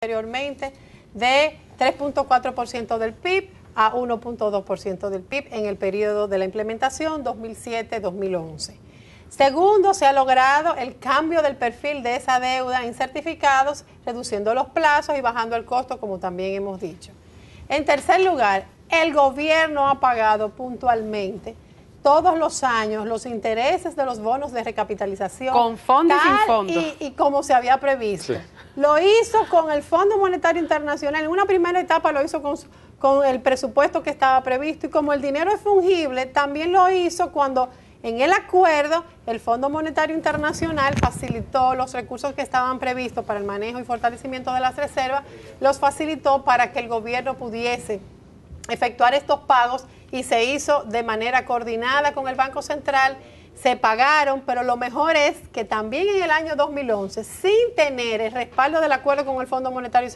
anteriormente, de 3.4% del PIB a 1.2% del PIB en el periodo de la implementación 2007-2011. Segundo, se ha logrado el cambio del perfil de esa deuda en certificados, reduciendo los plazos y bajando el costo, como también hemos dicho. En tercer lugar, el gobierno ha pagado puntualmente todos los años los intereses de los bonos de recapitalización. Con fondo y sin fondo. Y como se había previsto. Sí. Lo hizo con el Fondo Monetario Internacional. En una primera etapa lo hizo con el presupuesto que estaba previsto. Y como el dinero es fungible, también lo hizo cuando en el acuerdo el Fondo Monetario Internacional facilitó los recursos que estaban previstos para el manejo y fortalecimiento de las reservas, los facilitó para que el gobierno pudiese efectuar estos pagos y se hizo de manera coordinada con el Banco Central, se pagaron, pero lo mejor es que también en el año 2011, sin tener el respaldo del acuerdo con el Fondo Monetario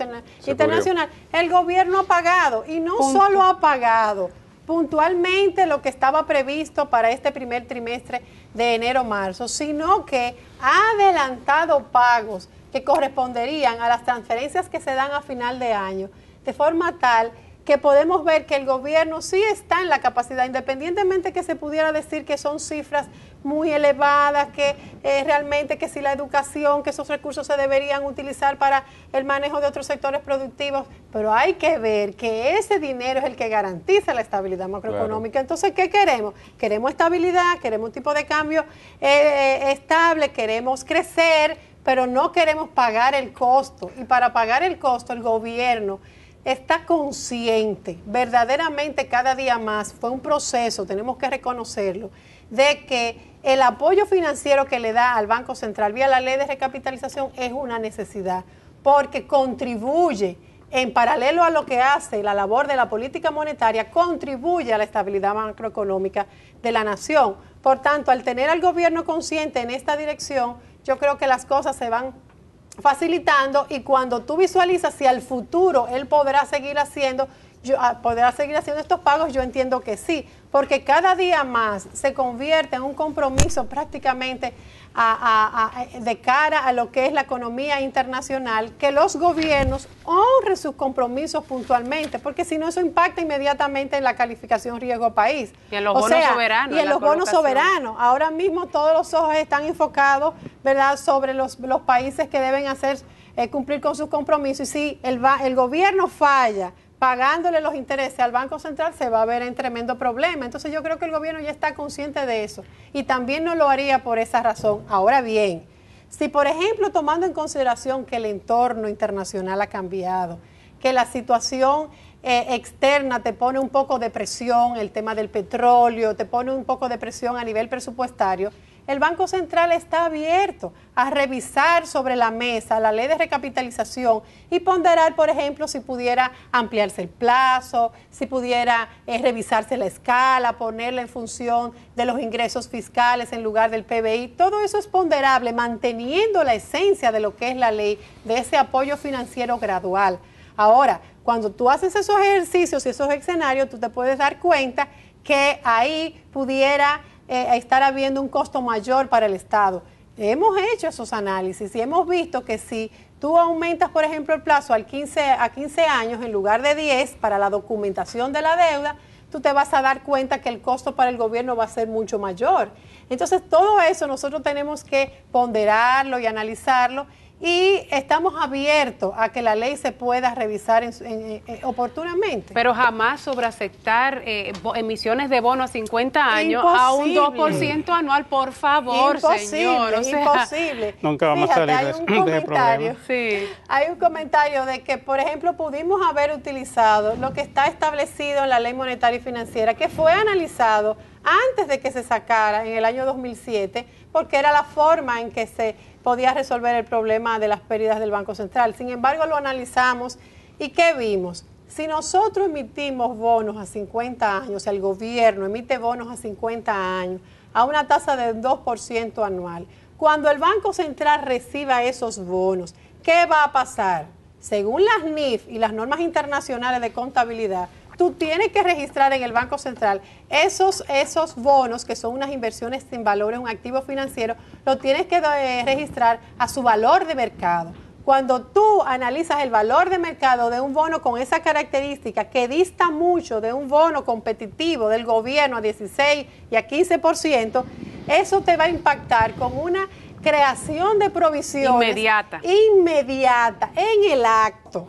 Internacional, el gobierno ha pagado y no solo ha pagado puntualmente lo que estaba previsto para este primer trimestre de enero-marzo, sino que ha adelantado pagos que corresponderían a las transferencias que se dan a final de año, de forma tal que podemos ver que el gobierno sí está en la capacidad, independientemente que se pudiera decir que son cifras muy elevadas, que realmente que si la educación, que esos recursos se deberían utilizar para el manejo de otros sectores productivos, pero hay que ver que ese dinero es el que garantiza la estabilidad macroeconómica. Claro. Entonces, ¿qué queremos? Queremos estabilidad, queremos un tipo de cambio estable, queremos crecer, pero no queremos pagar el costo. Y para pagar el costo, el gobierno está consciente, verdaderamente cada día más, fue un proceso, tenemos que reconocerlo, de que el apoyo financiero que le da al Banco Central vía la ley de recapitalización es una necesidad, porque contribuye, en paralelo a lo que hace la labor de la política monetaria, contribuye a la estabilidad macroeconómica de la nación. Por tanto, al tener al gobierno consciente en esta dirección, yo creo que las cosas se van facilitando, y cuando tú visualizas si al futuro él podrá seguir haciendo estos pagos, yo entiendo que sí, porque cada día más se convierte en un compromiso prácticamente de cara a lo que es la economía internacional, que los gobiernos honren sus compromisos puntualmente, porque si no, eso impacta inmediatamente en la calificación riesgo país. Y en los bonos soberanos. Y en los bonos soberanos. Ahora mismo todos los ojos están enfocados, ¿verdad?, sobre los países que deben cumplir con sus compromisos. Y si el gobierno falla pagándole los intereses al Banco Central, se va a ver en tremendo problema. Entonces yo creo que el gobierno ya está consciente de eso y también no lo haría por esa razón. Ahora bien, si por ejemplo, tomando en consideración que el entorno internacional ha cambiado, que la situación externa te pone un poco de presión, el tema del petróleo, te pone un poco de presión a nivel presupuestario, el Banco Central está abierto a revisar sobre la mesa la ley de recapitalización y ponderar, por ejemplo, si pudiera ampliarse el plazo, si pudiera revisarse la escala, ponerla en función de los ingresos fiscales en lugar del PBI. Todo eso es ponderable, manteniendo la esencia de lo que es la ley, de ese apoyo financiero gradual. Ahora, cuando tú haces esos ejercicios y esos escenarios, tú te puedes dar cuenta que ahí pudiera estar habiendo un costo mayor para el Estado. Hemos hecho esos análisis y hemos visto que si tú aumentas, por ejemplo, el plazo a 15 años en lugar de 10 para la documentación de la deuda, tú te vas a dar cuenta que el costo para el gobierno va a ser mucho mayor. Entonces, todo eso nosotros tenemos que ponderarlo y analizarlo, y estamos abiertos a que la ley se pueda revisar oportunamente. Pero jamás sobre aceptar emisiones de bonos a 50 años imposible. A un 2% anual, por favor, imposible, señor. O sea, imposible. Nunca vamos a salir de problema. Sí. Hay un comentario de que, por ejemplo, pudimos haber utilizado lo que está establecido en la Ley Monetaria y Financiera, que fue analizado antes de que se sacara en el año 2007, porque era la forma en que se podía resolver el problema de las pérdidas del Banco Central. Sin embargo, lo analizamos y ¿qué vimos? Si nosotros emitimos bonos a 50 años, el gobierno emite bonos a 50 años, a una tasa de 2% anual, cuando el Banco Central reciba esos bonos, ¿qué va a pasar? Según las NIF y las normas internacionales de contabilidad, tú tienes que registrar en el Banco Central esos bonos, que son unas inversiones sin valor en un activo financiero, lo tienes que registrar a su valor de mercado. Cuando tú analizas el valor de mercado de un bono con esa característica que dista mucho de un bono competitivo del gobierno a 16 y a 15%, eso te va a impactar con una creación de provisiones inmediata en el acto,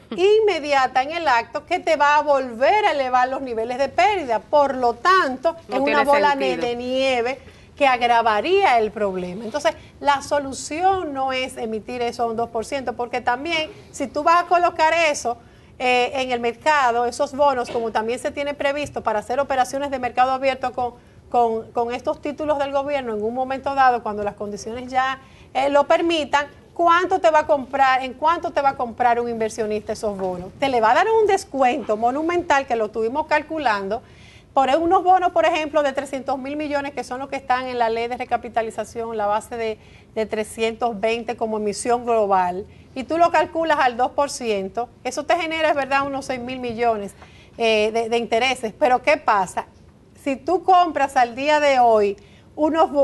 que te va a volver a elevar los niveles de pérdida. Por lo tanto, es una bola de nieve que agravaría el problema. Entonces, la solución no es emitir eso a un 2%, porque también, si tú vas a colocar eso en el mercado, esos bonos, como también se tiene previsto para hacer operaciones de mercado abierto con estos títulos del gobierno en un momento dado, cuando las condiciones ya lo permitan, ¿cuánto te va a comprar, en cuánto te va a comprar un inversionista esos bonos? Te le va a dar un descuento monumental, que lo estuvimos calculando, por unos bonos, por ejemplo, de 300.000 millones, que son los que están en la ley de recapitalización, la base de 320 como emisión global, y tú lo calculas al 2%, eso te genera, es verdad, unos 6.000 millones de intereses. Pero ¿qué pasa? Si tú compras al día de hoy,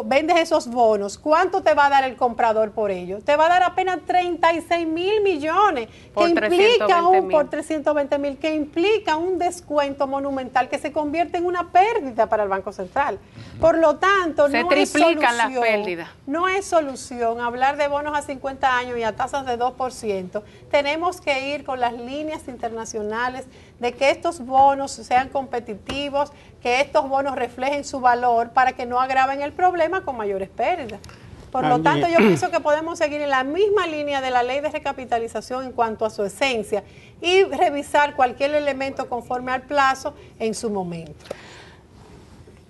vendes esos bonos, ¿cuánto te va a dar el comprador por ellos? Te va a dar apenas 36.000 millones, por 320.000, que implica un descuento monumental que se convierte en una pérdida para el Banco Central. Por lo tanto, se triplican las pérdidas. No es solución hablar de bonos a 50 años y a tasas de 2%. Tenemos que ir con las líneas internacionales de que estos bonos sean competitivos, que estos bonos reflejen su valor para que no agraven el problema con mayores pérdidas. Por lo tanto, yo pienso que podemos seguir en la misma línea de la ley de recapitalización en cuanto a su esencia y revisar cualquier elemento conforme al plazo en su momento.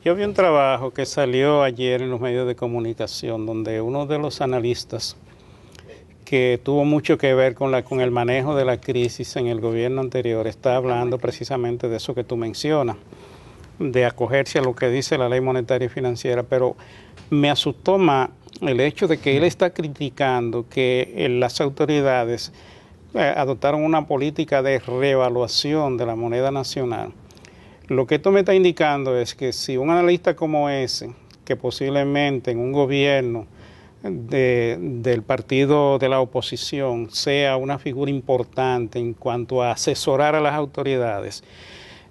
Yo vi un trabajo que salió ayer en los medios de comunicación donde uno de los analistas que tuvo mucho que ver con el manejo de la crisis en el gobierno anterior está hablando precisamente de eso que tú mencionas, de acogerse a lo que dice la ley monetaria y financiera, pero me asustó más el hecho de que él está criticando que las autoridades adoptaron una política de reevaluación de la moneda nacional. Lo que esto me está indicando es que si un analista como ese, que posiblemente en un gobierno del partido de la oposición sea una figura importante en cuanto a asesorar a las autoridades,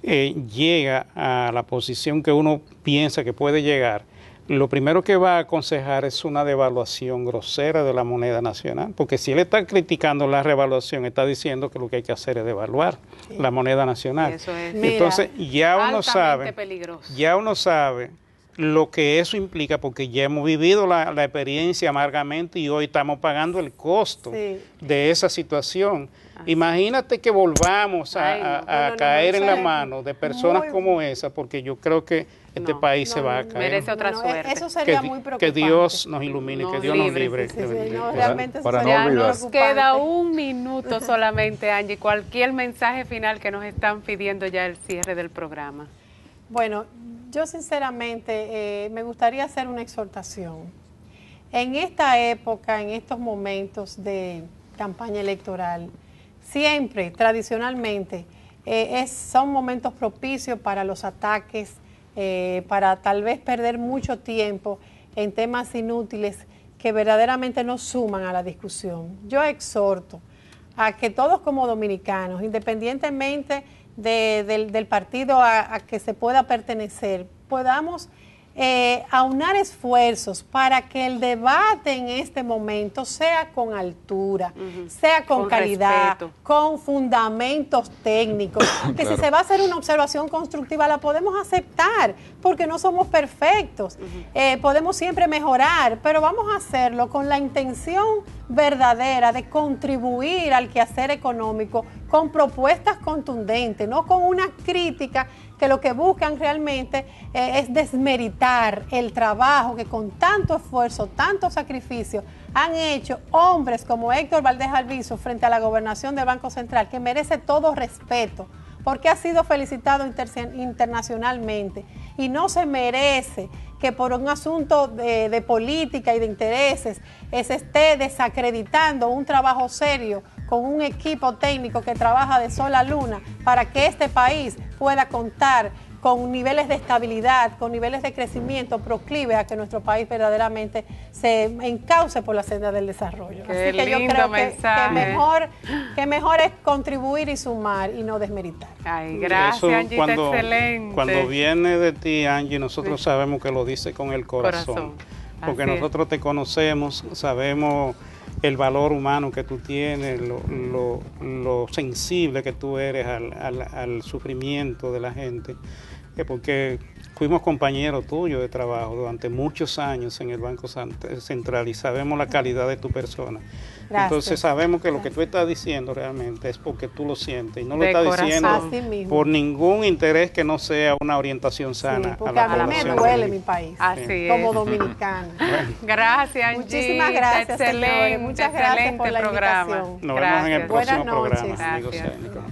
llega a la posición que uno piensa que puede llegar, lo primero que va a aconsejar es una devaluación grosera de la moneda nacional, porque si él está criticando la revaluación, está diciendo que lo que hay que hacer es devaluar la moneda nacional. Eso es, entonces ya uno sabe lo que eso implica, porque ya hemos vivido la experiencia amargamente y hoy estamos pagando el costo de esa situación. Imagínate que volvamos a caer en la mano de personas como esa, porque yo creo que este país se va a caer. Merece otra suerte. Eso sería muy preocupante. Que Dios nos ilumine, que Dios nos libre. Realmente nos queda un minuto solamente, Angie. Cualquier mensaje final que nos están pidiendo ya el cierre del programa. Bueno, yo sinceramente me gustaría hacer una exhortación. En esta época, en estos momentos de campaña electoral, siempre, tradicionalmente, son momentos propicios para los ataques, para tal vez perder mucho tiempo en temas inútiles que verdaderamente no suman a la discusión. Yo exhorto a que todos como dominicanos, independientemente del partido a que se pueda pertenecer, podamos aunar esfuerzos para que el debate en este momento sea con altura, sea con calidad, respeto, con fundamentos técnicos, que si se va a hacer una observación constructiva la podemos aceptar, porque no somos perfectos, podemos siempre mejorar, pero vamos a hacerlo con la intención verdadera de contribuir al quehacer económico con propuestas contundentes, no con una crítica que lo que buscan realmente es desmeritar el trabajo que con tanto esfuerzo, tanto sacrificio han hecho hombres como Héctor Valdés Alviso frente a la gobernación del Banco Central, que merece todo respeto, porque ha sido felicitado internacionalmente y no se merece que por un asunto de política y de intereses se esté desacreditando un trabajo serio con un equipo técnico que trabaja de sol a luna para que este país pueda contar con niveles de estabilidad, con niveles de crecimiento proclive a que nuestro país verdaderamente se encauce por la senda del desarrollo. Qué Así que yo lindo creo mensaje. que mejor es contribuir y sumar y no desmeritar. Ay, gracias, Eso, Angie, excelente. Cuando viene de ti, Angie, nosotros sabemos que lo dice con el corazón. Porque Así nosotros te conocemos, sabemos el valor humano que tú tienes, lo sensible que tú eres al sufrimiento de la gente, porque fuimos compañeros tuyos de trabajo durante muchos años en el Banco Central y sabemos la calidad de tu persona. Gracias. Entonces sabemos que lo que tú estás diciendo realmente es porque tú lo sientes y no lo estás diciendo por ningún interés que no sea una orientación sana. Sí, porque a mí me duele mi país, como dominicana. Bueno. Gracias, Angie. Muchísimas gracias, excelente, señores. Muchas gracias por la programa. invitación. Nos vemos en el próximo Buenas noches. programa, amigos técnicos.